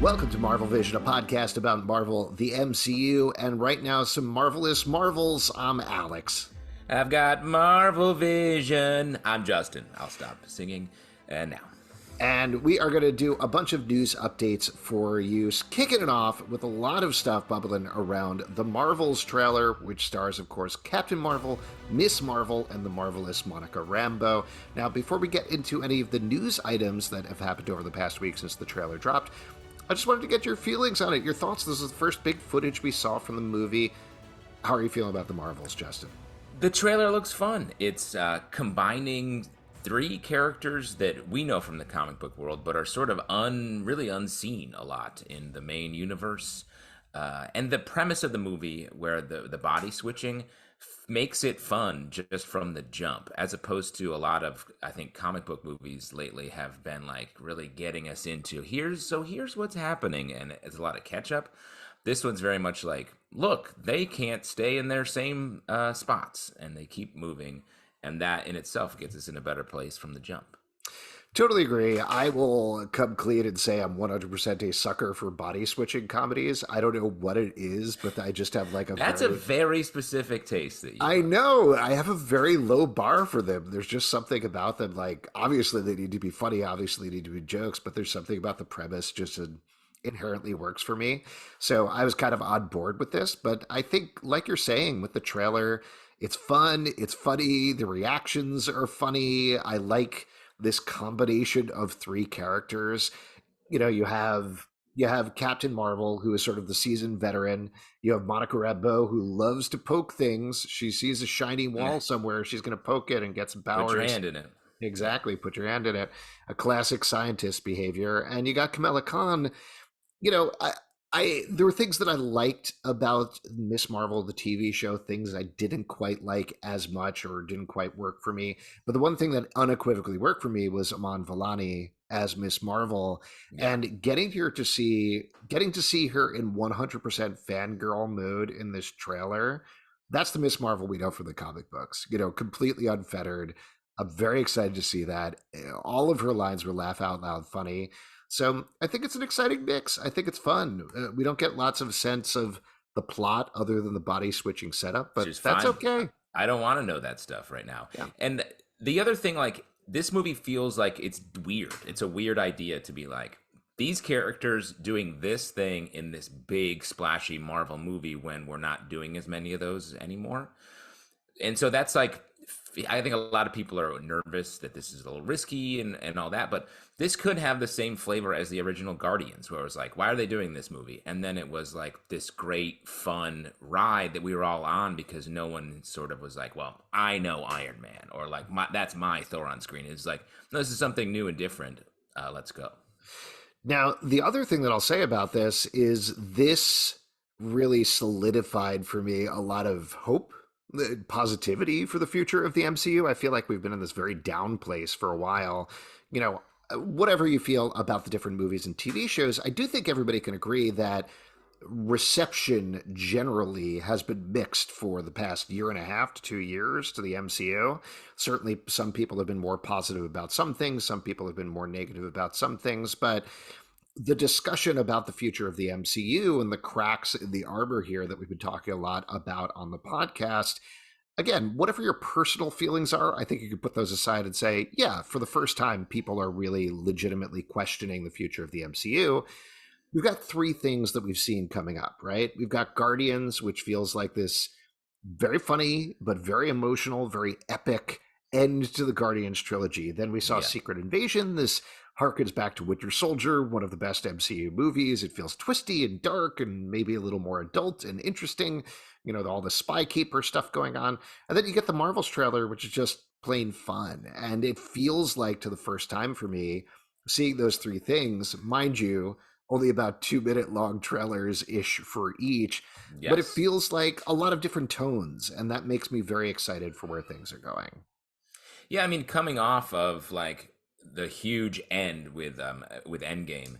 Welcome to Marvel Vision, a podcast about Marvel, the MCU, and right now some marvelous marvels. I'm Alex. I've got Marvel Vision. I'm Justin. I'll stop singing now. And we are going to do a bunch of news updates for you, kicking it off with a lot of stuff bubbling around the Marvels trailer, which stars, of course, Captain Marvel, Miss Marvel, and the marvelous Monica Rambeau. Now, before we get into any of the news items that have happened over the past week since the trailer dropped, I just wanted to get your feelings on it, your thoughts. This is the first big footage we saw from the movie. How are you feeling about the Marvels, Justin? The trailer looks fun. It's combining three characters that we know from the comic book world, but are sort of really unseen a lot in the main universe. And the premise of the movie, where the body switching makes it fun just from the jump, as opposed to a lot of, I think, comic book movies lately have been like really getting us into here's what's happening, and it's a lot of catch up. This one's very much like, look, they can't stay in their same spots, and they keep moving, and that in itself gets us in a better place from the jump. Totally agree. I will come clean and say I'm 100% a sucker for body switching comedies. I don't know what it is, but I just have like a very specific taste that you I know. I have a very low bar for them. There's just something about them. Like, obviously they need to be funny. Obviously they need to be jokes, but there's something about the premise just inherently works for me. So I was kind of on board with this, but I think, like you're saying, with the trailer, it's fun. It's funny. The reactions are funny. I like this combination of three characters. You know, you have Captain Marvel, who is sort of the seasoned veteran. You have Monica Rambeau, who loves to poke things. She sees a shiny wall somewhere, she's going to poke it and get some powers. Put your hand in it. Exactly, put your hand in it. A classic scientist behavior. And you got Kamala Khan. You know, there were things that I liked about Miss Marvel, the TV show, things I didn't quite like as much or didn't quite work for me. But the one thing that unequivocally worked for me was Iman Vellani as Miss Marvel, and getting to see her in 100% fangirl mode in this trailer. That's the Miss Marvel we know from the comic books, you know, completely unfettered. I'm very excited to see that. All of her lines were laugh out loud funny. So I think it's an exciting mix. I think it's fun. We don't get lots of sense of the plot other than the body switching setup, but that's okay. I don't want to know that stuff right now. Yeah. And the other thing, like, this movie feels like it's weird. It's a weird idea to be like, these characters doing this thing in this big splashy Marvel movie when we're not doing as many of those anymore. And so that's like, I think a lot of people are nervous that this is a little risky and all that, but this could have the same flavor as the original Guardians, where it was like, why are they doing this movie? And then it was like this great fun ride that we were all on because no one sort of was like, well, I know Iron Man, or like, that's my Thor on screen. It's like, no, this is something new and different. Let's go. Now, the other thing that I'll say about this is this really solidified for me a lot of hope, positivity for the future of the MCU. I feel like we've been in this very down place for a while. You know, whatever you feel about the different movies and TV shows, I do think everybody can agree that reception generally has been mixed for the past year and a half to 2 years to the MCU. Certainly some people have been more positive about some things, some people have been more negative about some things, but the discussion about the future of the MCU and the cracks in the armor here that we've been talking a lot about on the podcast, again, whatever your personal feelings are, I think you could put those aside and say, yeah, for the first time, people are really legitimately questioning the future of the MCU. We've got three things that we've seen coming up, right? We've got Guardians, which feels like this very funny, but very emotional, very epic end to the Guardians trilogy. Then we saw Secret Invasion. This harkens back to Winter Soldier, one of the best MCU movies. It feels twisty and dark and maybe a little more adult and interesting. You know, all the Spy Caper stuff going on. And then you get the Marvels trailer, which is just plain fun. And it feels like, to the first time for me, seeing those three things, mind you, only about 2-minute long trailers-ish for each. Yes. But it feels like a lot of different tones. And that makes me very excited for where things are going. Yeah, I mean, coming off of like the huge end with Endgame,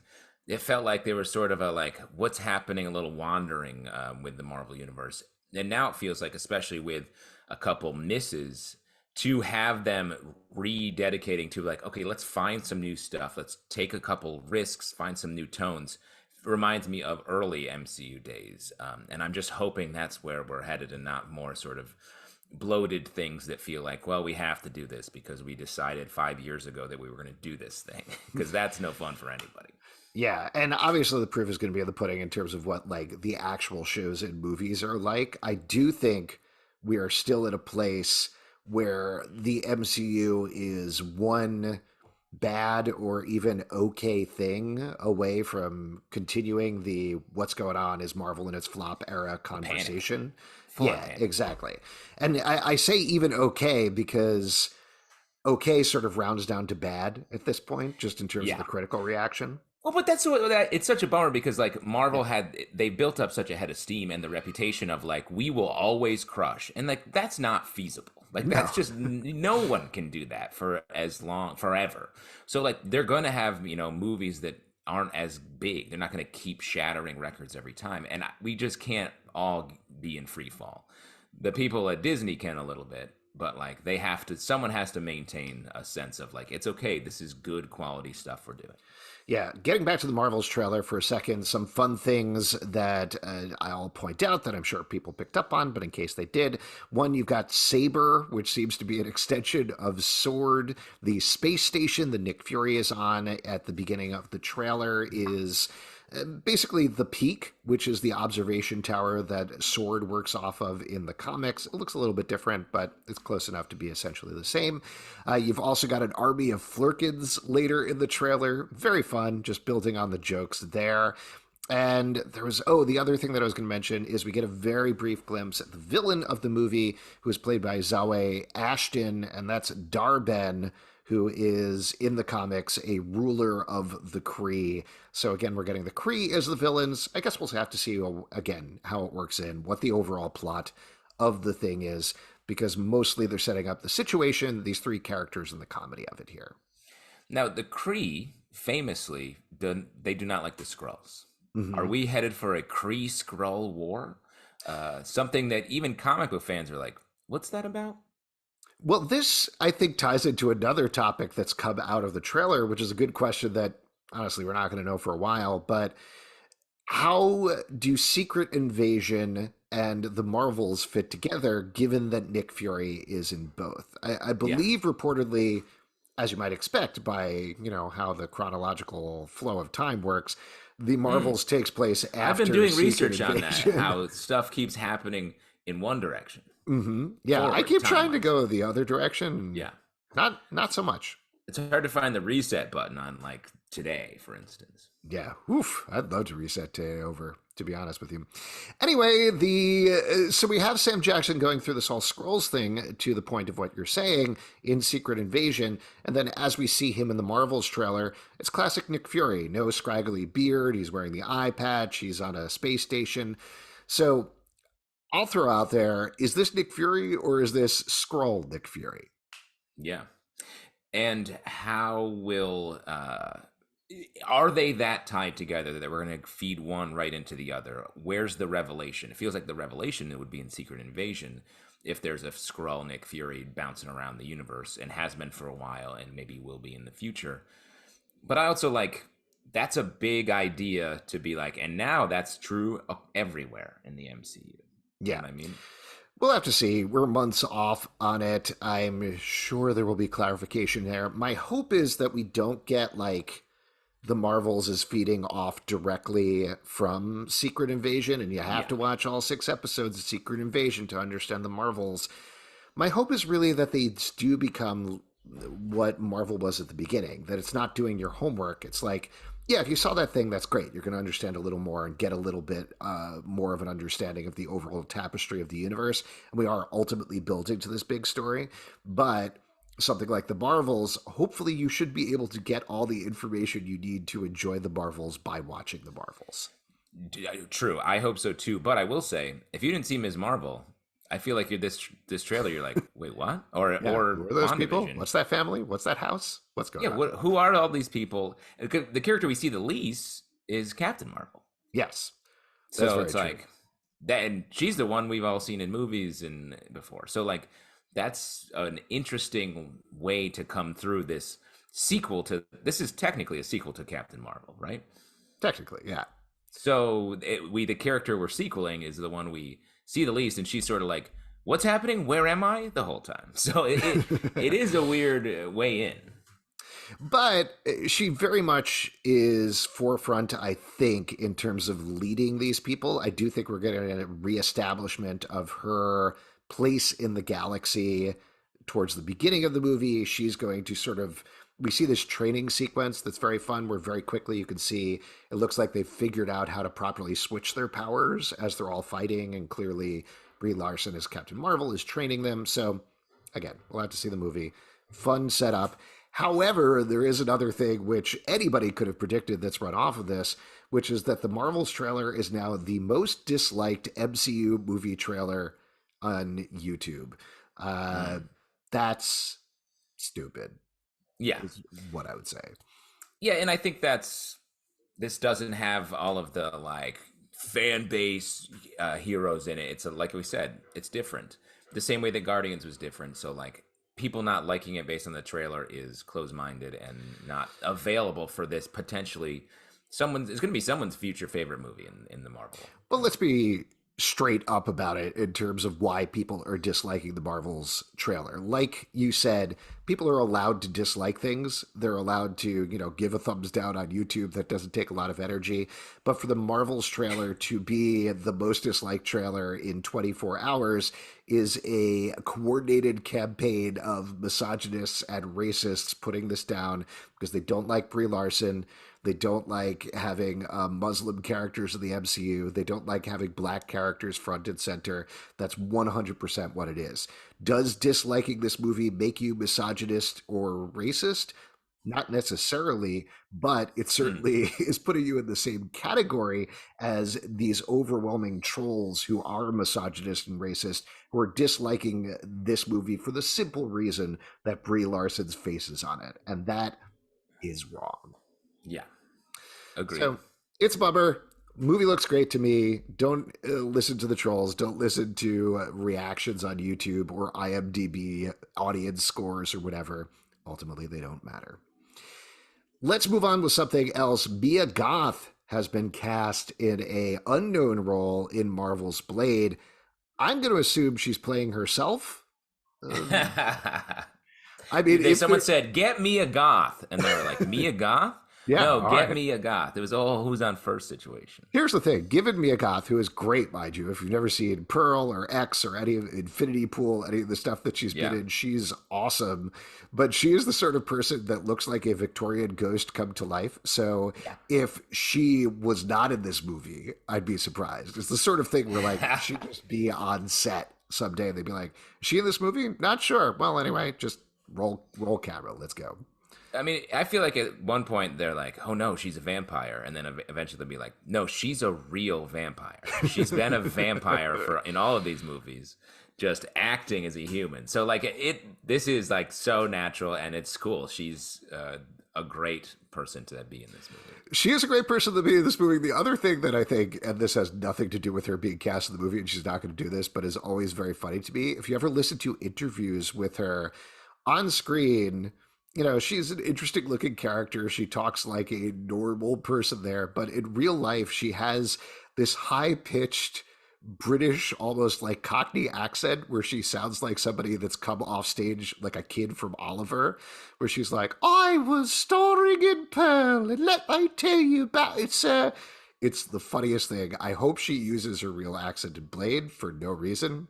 it felt like they were sort of a like, what's happening, a little wandering with the Marvel universe. And now it feels like, especially with a couple misses, to have them rededicating to like, okay, let's find some new stuff. Let's take a couple risks, find some new tones. reminds me of early MCU days, and I'm just hoping that's where we're headed, and not more sort of bloated things that feel like, well, we have to do this because we decided 5 years ago that we were going to do this thing, because that's no fun for anybody. Yeah, and obviously the proof is going to be in the pudding in terms of what like the actual shows and movies are like. I do think we are still at a place where the MCU is one bad or even okay thing away from continuing the what's going on is Marvel in its flop era The panic, conversation. full on Yeah, panic. exactly. And I say even okay because okay sort of rounds down to bad at this point, just in terms of the Yeah. critical reaction. Well, but that's what that it's such a bummer, because like Marvel Yeah. had, they built up such a head of steam and the reputation of like, we will always crush, and like that's not feasible. Like No. that's just no one can do that for as long forever. So like they're gonna have, movies that aren't as big. They're not gonna keep shattering records every time, and we just can't all be in free fall. The people at Disney can a little bit, but like they have to. Someone has to maintain a sense of like, it's okay. This is good quality stuff we're doing. Yeah, getting back to the Marvels trailer for a second, some fun things that I'll point out that I'm sure people picked up on, but in case they did, one, you've got Saber, which seems to be an extension of Sword. The space station that Nick Fury is on at the beginning of the trailer is basically the Peak, which is the observation tower that Sword works off of in the comics. It looks a little bit different, but it's close enough to be essentially the same. You've also got an army of Flurkins later in the trailer. Very fun, just building on the jokes there. And there was, the other thing that I was going to mention is we get a very brief glimpse at the villain of the movie, who is played by Zawe Ashton, and that's Dar-Benn, who is in the comics a ruler of the Kree. So again, we're getting the Kree as the villains. I guess we'll have to see again how it works in, what the overall plot of the thing is, because mostly they're setting up the situation, these three characters, and the comedy of it here. Now, the Kree famously they do not like the Skrulls. Are Mm-hmm. we headed for a Kree Skrull war? Something that even comic book fans are like, what's that about? Well, this, I think, ties into another topic that's come out of the trailer, which is a good question that honestly we're not going to know for a while. But how do Secret Invasion and the Marvels fit together, given that Nick Fury is in both? I Yeah. believe reportedly, as you might expect by, how the chronological flow of time works, the Mm. Marvels takes place I've been after doing Secret research on that, Invasion. how stuff keeps happening in one direction, Yeah, I forward keep time trying to wise. go the other direction. Yeah. Not so much. It's hard to find the reset button on like today, for instance. Yeah, oof, I'd love to reset today over, to be honest with you. Anyway, the so we have Sam Jackson going through this whole scrolls thing to the point of what you're saying in Secret Invasion, and then as we see him in the Marvels trailer, it's classic Nick Fury. No scraggly beard, he's wearing the eye patch, he's on a space station. So I'll throw out there, is this Nick Fury or is this Skrull Nick Fury? Yeah. And how will are they that tied together that we're going to feed one right into the other? Where's the revelation? It feels like the revelation it would be in Secret Invasion, if there's a Skrull Nick Fury bouncing around the universe, and has been for a while and maybe will be in the future. But I also like, that's a big idea to be like, and now that's true everywhere in the MCU. You know Yeah. what I mean? We'll have to see. We're months off on it. I'm sure there will be clarification there. My hope is that we don't get like the Marvels is feeding off directly from Secret Invasion, and you have Yeah. to watch all 6 episodes of Secret Invasion to understand the Marvels. My hope is really that they do become what Marvel was at the beginning, that it's not doing your homework. It's like, yeah, if you saw that thing, that's great. You're going to understand a little more and get a little bit more of an understanding of the overall tapestry of the universe. And we are ultimately building to this big story. But something like the Marvels, hopefully you should be able to get all the information you need to enjoy the Marvels by watching the Marvels. True. I hope so too. But I will say, if you didn't see Ms. Marvel, I feel like you're this trailer. You're like, wait, what? Yeah, Or who are those people? WandaVision. What's that family? What's that house? What's going Yeah. on? Who are all these people? The character we see the least is Captain Marvel. Yes, that's So very it's true. like that, and she's the one we've all seen in movies and before. So like, that's an interesting way to come through this sequel to. This is technically a sequel to Captain Marvel, right? Technically, yeah. So the character we're sequeling is the one we see the least, and she's sort of like, "What's happening? Where am I?" the whole time. So it is a weird way in. But she very much is forefront, I think, in terms of leading these people. I do think we're getting a reestablishment of her place in the galaxy towards the beginning of the movie. She's going to sort of. We see this training sequence that's very fun, where very quickly you can see it looks like they've figured out how to properly switch their powers as they're all fighting. And clearly, Brie Larson as Captain Marvel is training them. So, again, we'll have to see the movie. Fun setup. However, there is another thing which anybody could have predicted that's run off of this, which is that the Marvels trailer is now the most disliked MCU movie trailer on YouTube. Uh, that's stupid, Yeah, is what I would say. yeah, and I think this doesn't have all of the like fan base heroes in it. It's like we said, it's different. The same way that Guardians was different. So like people not liking it based on the trailer is closed-minded and not available for this potentially someone's. It's going to be someone's future favorite movie in the Marvel. But let's be straight up about it in terms of why people are disliking the Marvels trailer. Like you said, people are allowed to dislike things. They're allowed to, give a thumbs down on YouTube. That doesn't take a lot of energy. But for the Marvels trailer to be the most disliked trailer in 24 hours is a coordinated campaign of misogynists and racists putting this down because they don't like Brie Larson. They don't like having Muslim characters in the MCU. They don't like having black characters front and center. That's 100% what it is. Does disliking this movie make you misogynist or racist? Not necessarily, but it certainly is putting you in the same category as these overwhelming trolls who are misogynist and racist, who are disliking this movie for the simple reason that Brie Larson's face is on it. And that is wrong. Yeah, agreed. So it's a bummer. Movie looks great to me. Don't listen to the trolls. Don't listen to reactions on YouTube or IMDb audience scores or whatever. Ultimately, they don't matter. Let's move on with something else. Mia Goth has been cast in a unknown role in Marvel's Blade. I'm going to assume she's playing herself. I mean, Someone said, "Get me a goth," and they were like, "Me a goth? Yeah, no, get right. me a goth." It was all who's on first situation. Here's the thing. Given Mia Goth, who is great, mind you, if you've never seen Pearl or X or any of Infinity Pool, any of the stuff that she's been in, she's awesome. But she is the sort of person that looks like a Victorian ghost come to life. So if she was not in this movie, I'd be surprised. It's the sort of thing where like she'd just be on set someday and they'd be like, "Is she in this movie? Not sure. Well, anyway, just roll camera. Let's go." I mean, I feel like at one point they're like, "Oh no, she's a vampire," and then eventually they'll be like, "No, she's a real vampire. She's been a vampire in all of these movies, just acting as a human." So like this is like so natural and it's cool. She's a great person to be in this movie. She is a great person to be in this movie. The other thing that I think, and this has nothing to do with her being cast in the movie, and she's not going to do this, but is always very funny to me. If you ever listen to interviews with her on screen, she's an interesting looking character. She talks like a normal person there, but in real life, she has this high pitched British, almost like Cockney accent where she sounds like somebody that's come off stage like a kid from Oliver, where she's like, "I was starring in Pearl, and let me tell you about it's the funniest thing. I hope she uses her real accent in Blade for no reason.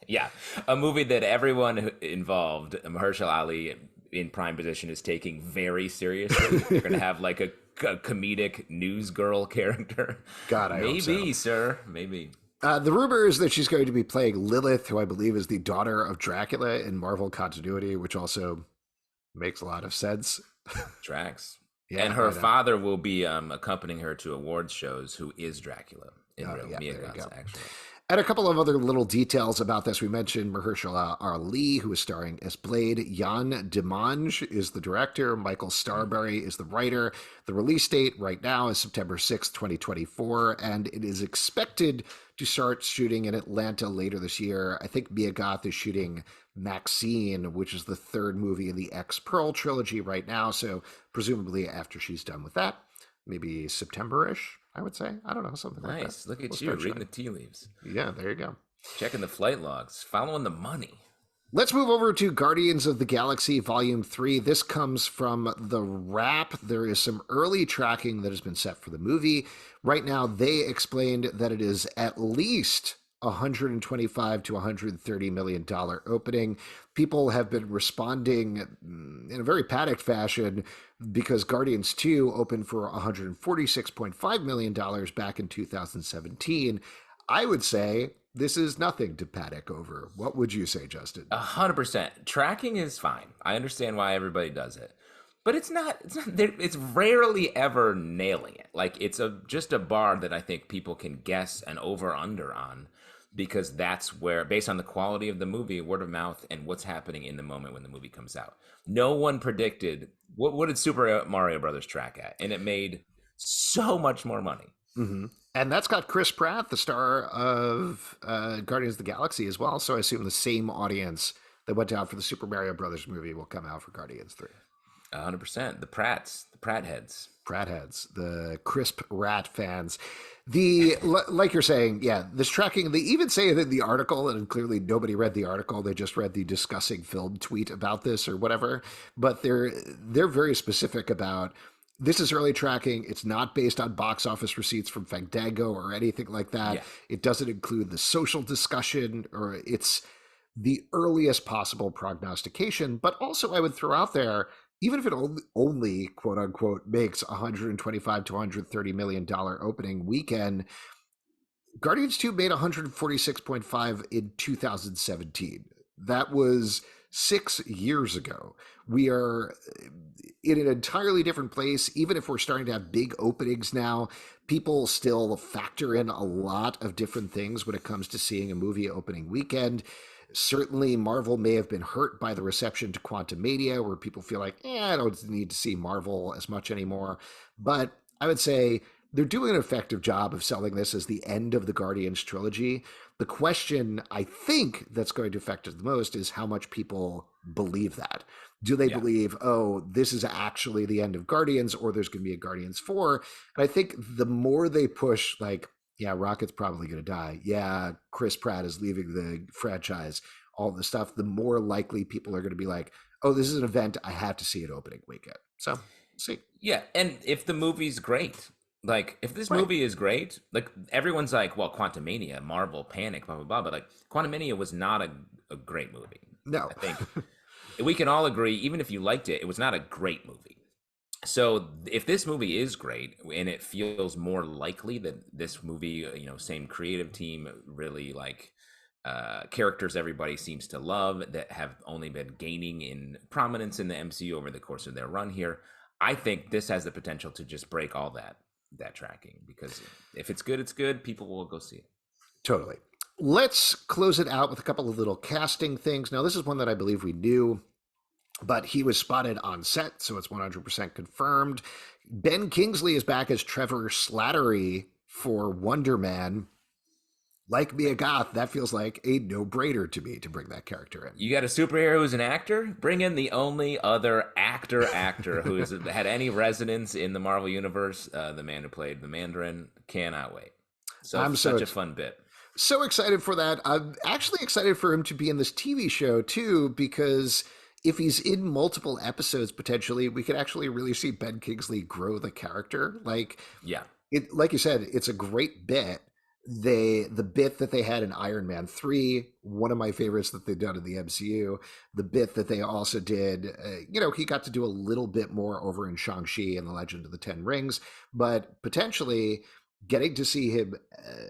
Yeah, a movie that everyone involved, Mahershala Ali in prime position, is taking very seriously. You're going to have like a comedic news girl character. God, I hope so. Maybe, sir, maybe. The rumor is that she's going to be playing Lilith, who I believe is the daughter of Dracula in Marvel continuity, which also makes a lot of sense. Tracks. Yeah, and her father will be accompanying her to awards shows, who is Dracula in real Mia Goth, actually. And a couple of other little details about this. We mentioned Mahershala Ali, who is starring as Blade. Jan Demange is the director. Michael Starbury is the writer. The release date right now is September 6th, 2024, and it is expected to start shooting in Atlanta later this year. I think Mia Goth is shooting Maxine, which is the third movie in the X-Pearl trilogy right now, so presumably after she's done with that, maybe September-ish. I would say. I don't know, something like that. Nice. Look at We'll you start reading the showing. tea leaves, Yeah, there you go. checking the flight logs, following the money. Let's move over to Guardians of the Galaxy Volume 3. This comes from The Wrap. There is some early tracking that has been set for the movie. Right now, they explained that it is at least $125 to $130 million opening. People have been responding in a very panicked fashion because Guardians 2 opened for $146.5 million back in 2017. I would say this is nothing to panic over. What would you say, Justin? 100%. Tracking is fine. I understand why everybody does it, but it's not. It's rarely ever nailing it. Like it's just a bar that I think people can guess an over under on, because that's where, based on the quality of the movie, word of mouth, and what's happening in the moment when the movie comes out. No one predicted what did Super Mario Brothers track at, and it made so much more money. Mm-hmm. And that's got Chris Pratt, the star of Guardians of the Galaxy, as well. So I assume the same audience that went out for the Super Mario Brothers movie will come out for Guardians 3. 100%. The Pratt heads. Pratt heads, the crisp rat fans. Like you're saying, yeah, this tracking, they even say it in the article, and clearly nobody read the article. They just read the discussing film tweet about this or whatever. But they're very specific about this is early tracking. It's not based on box office receipts from Fandango or anything like that. Yeah. It doesn't include the social discussion, or it's the earliest possible prognostication. But also, I would throw out there, even if it only quote unquote makes $125 to $130 million opening weekend, Guardians 2 made 146.5 in 2017. That was 6 years ago. We are in an entirely different place. Even if we're starting to have big openings now, people still factor in a lot of different things when it comes to seeing a movie opening weekend. Certainly, Marvel may have been hurt by the reception to Quantumania, where people feel like, I don't need to see Marvel as much anymore. But I would say they're doing an effective job of selling this as the end of the Guardians trilogy. The question I think that's going to affect it the most is how much people believe that. Do they believe, oh, this is actually the end of Guardians, or there's going to be a Guardians 4? And I think the more they push, like, yeah, Rocket's probably going to die. Yeah, Chris Pratt is leaving the franchise, all the stuff, the more likely people are going to be like, oh, this is an event. I have to see it opening weekend. So, see. Yeah, and if the movie's great, like if this movie is great, like everyone's like, well, Quantumania, Marvel, Panic, blah, blah, blah. But like Quantumania was not a great movie. No. I think we can all agree, even if you liked it, it was not a great movie. So if this movie is great, and it feels more likely that this movie, same creative team, really like characters everybody seems to love that have only been gaining in prominence in the MCU over the course of their run here, I think this has the potential to just break all that tracking, because if it's good, it's good. People will go see it. Totally. Let's close it out with a couple of little casting things. Now, this is one that I believe we knew, but he was spotted on set, so it's 100% confirmed. Ben Kingsley is back as Trevor Slattery for Wonder Man. Like me, a goth, that feels like a no-brainer to me to bring that character in. You got a superhero who's an actor? Bring in the only other actor who has had any resonance in the Marvel Universe, the man who played the Mandarin. Cannot wait. So I'm such a fun bit. So excited for that. I'm actually excited for him to be in this TV show, too, because if he's in multiple episodes, potentially, we could actually really see Ben Kingsley grow the character. Like you said, it's a great bit. The bit that they had in Iron Man 3, one of my favorites that they've done in the MCU, the bit that they also did, he got to do a little bit more over in Shang-Chi and the Legend of the Ten Rings, but potentially getting to see him,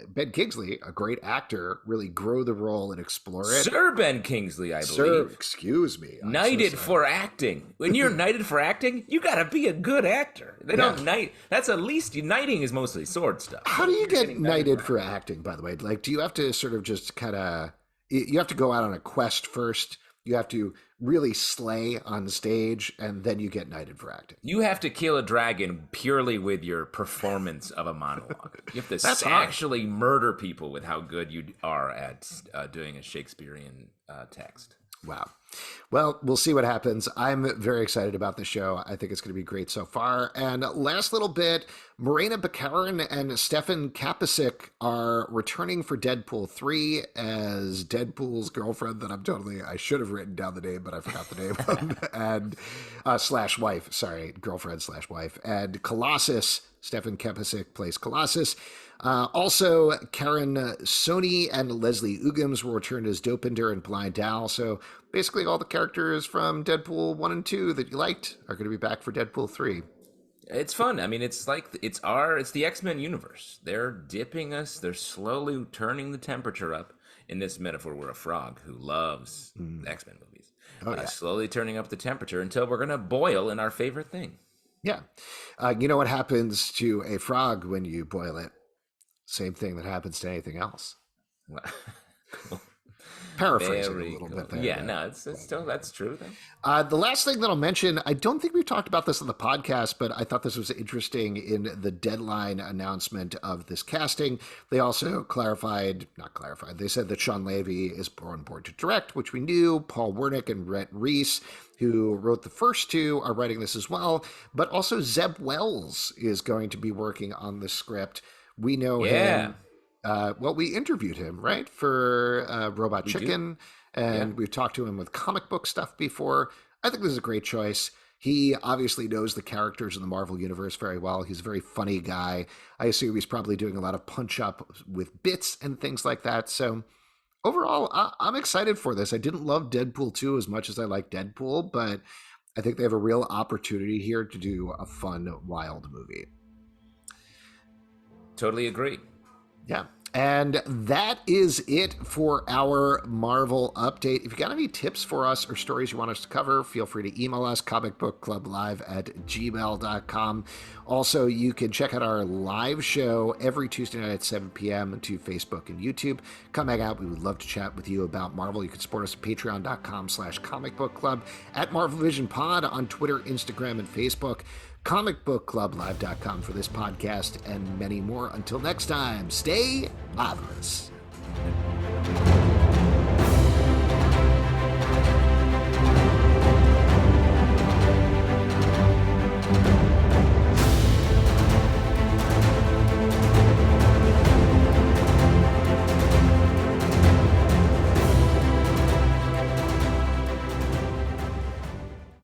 Ben Kingsley, a great actor, really grow the role and explore it. Sir Ben Kingsley, I believe. Sir, excuse me. Knighted for acting. When you're knighted for acting, you gotta be a good actor. They don't knight. That's at least knighting is mostly sword stuff. How do you get knighted for acting, by the way? Like, do you have to sort of just kind of, you have to go out on a quest first? You have to really slay on stage, and then you get knighted for acting. You have to kill a dragon purely with your performance of a monologue. You have to actually murder people with how good you are at doing a Shakespearean text. Wow. Well, we'll see what happens. I'm very excited about the show. I think it's going to be great so far. And last little bit, Morena Baccarin and Stefan Kapicic are returning for Deadpool 3 as Deadpool's girlfriend that I should have written down the name, but I forgot the name, and slash wife, sorry, girlfriend slash wife. And Colossus, Stefan Kapicic plays Colossus. Also, Karen Sony and Leslie Uggams will return as Dopinder and Blind Al. So basically all the characters from Deadpool 1 and 2 that you liked are going to be back for Deadpool 3. It's fun. I mean, it's the X-Men universe. They're dipping us. They're slowly turning the temperature up. In this metaphor, we're a frog who loves the X-Men movies. Oh, yeah. Slowly turning up the temperature until we're going to boil in our favorite thing. Yeah. You know what happens to a frog when you boil it? Same thing that happens to anything else. Paraphrasing a little bit there. Yeah, no, it's still, that's true. Then. The last thing that I'll mention, I don't think we've talked about this on the podcast, but I thought this was interesting in the deadline announcement of this casting. They also they said that Sean Levy is on board to direct, which we knew. Paul Wernick and Rhett Reese, who wrote the first two, are writing this as well. But also Zeb Wells is going to be working on the script. We know him. We interviewed him, right, for Robot Chicken, and we've talked to him with comic book stuff before. I think this is a great choice. He obviously knows the characters in the Marvel Universe very well. He's a very funny guy. I assume he's probably doing a lot of punch-up with bits and things like that. So overall, I'm excited for this. I didn't love Deadpool 2 as much as I like Deadpool, but I think they have a real opportunity here to do a fun, wild movie. Totally agree. Yeah. And that is it for our Marvel update. If you got any tips for us or stories you want us to cover, feel free to email us, comicbookclublive@gmail.com. Also, you can check out our live show every Tuesday night at 7 p.m. to Facebook and YouTube. Come hang out. We would love to chat with you about Marvel. You can support us at patreon.com/comicbookclub, at Marvel Vision Pod on Twitter, Instagram, and Facebook. comicbookclublive.com for this podcast and many more. Until next time, stay marvelous.